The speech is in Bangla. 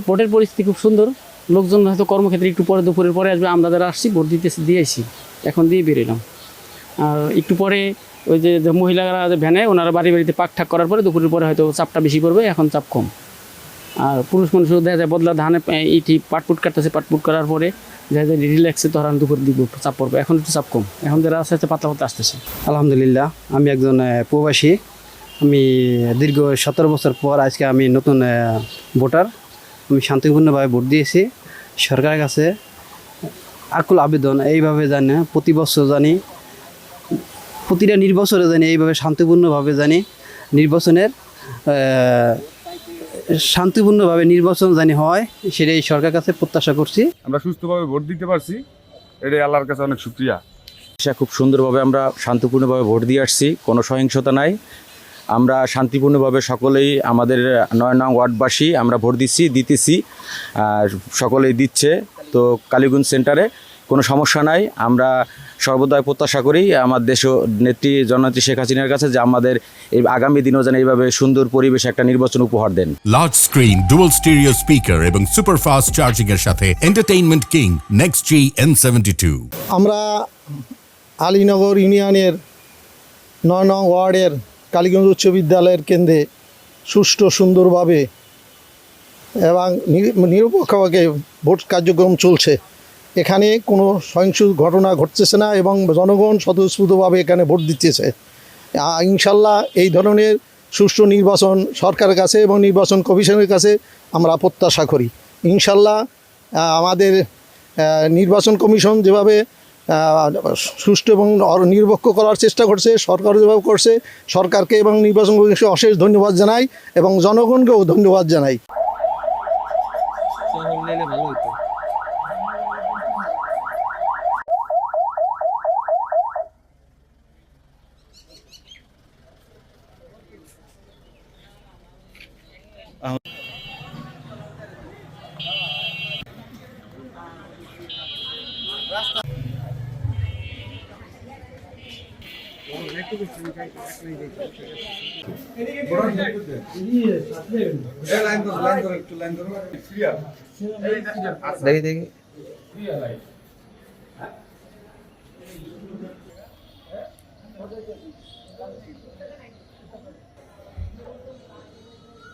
ভোটের পরিস্থিতি খুব সুন্দর। লোকজন হয়তো কর্মক্ষেত্রে একটু পরে দুপুরের পরে আসবে, আমরা যারা আসছি ভোট দিয়েছি, এখন দিয়ে বেরোলাম। আর একটু পরে ওই যে মহিলারা ভ্যানে ওনারা বাড়িতে পাক ঠাক করার পরে দুপুরের পরে হয়তো চাপটা বেশি পড়বে, এখন চাপ কম। আর পুরুষ মানুষ দেখা যায় বদলা ধানে ইটি পাটপুট কাটতেছে, পাটপুট করার পরে দেখা যায় রিল্যাক্সে তখন দুপুর দিব চাপ পড়বে, এখন একটু চাপ কম। এখন যারা আস্তে আস্তে পাতলা পাতলা আসতেছে। আলহামদুলিল্লাহ, আমি একজন প্রবাসী। আমি দীর্ঘ 17 বছর পর আজকে আমি নতুন ভোটার। আমি শান্তিপূর্ণভাবে ভোট দিয়েছি। সরকারের কাছে আকুল আবেদন এইভাবে জানি, প্রতি বছর জানি, প্রতিটা নির্বাচনে জানি এইভাবে শান্তিপূর্ণভাবে জানি শান্তিপূর্ণভাবে নির্বাচন জানি হয়, সেটাই সরকারের কাছে প্রত্যাশা করছি। আমরা সুস্থভাবে ভোট দিতে পারছি, এটাই আল্লাহর কাছে অনেক শুকরিয়া। খুব সুন্দরভাবে আমরা শান্তিপূর্ণভাবে ভোট দিয়ে আসছি, কোনো সহিংসতা নাই। আমরা শান্তিপূর্ণভাবে সকলেই আমাদের 9 নং ওয়ার্ডবাসী আমরা ভোট দিতেছি, আর সকলেই দিচ্ছে। তো কালীগঞ্জ সেন্টারে কোনো সমস্যা নাই। আমরা সর্বদাই প্রত্যাশা করি আমার নেত্রী জননেত্রী শেখ হাসিনার কাছে যে আমাদের এই আগামী দিনও যেন এইভাবে সুন্দর পরিবেশে একটা নির্বাচন উপহার দেন। Large screen, dual stereo speaker এবং সুপার ফাস্ট চার্জিং এর সাথে এন্টারটেইনমেন্ট কিং নেক্সট জি N72। আমরা আলীনগর ইউনিয়নের 9 নং ওয়ার্ডের কালীগঞ্জ উচ্চ বিদ্যালয়ের কেন্দ্রে সুষ্ঠু সুন্দরভাবে এবং নিরপেক্ষভাবে ভোট কার্যক্রম চলছে। এখানে কোনো সহিংস ঘটনা ঘটতেছে না এবং জনগণ স্বতঃস্ফূর্তভাবে এখানে ভোট দিতেছে। ইনশাল্লাহ এই ধরনের সুষ্ঠু নির্বাচন সরকারের কাছে এবং নির্বাচন কমিশনের কাছে আমরা প্রত্যাশা করি। ইনশাল্লাহ আমাদের নির্বাচন কমিশন যেভাবে সুষ্ঠু এবং নিরপেক্ষ করার চেষ্টা করছে, সরকার যেভাবে করছে, সরকারকে এবং নির্বাচন কমিশনকে অশেষ ধন্যবাদ জানাই এবং জনগণকেও ধন্যবাদ জানাই। দেখি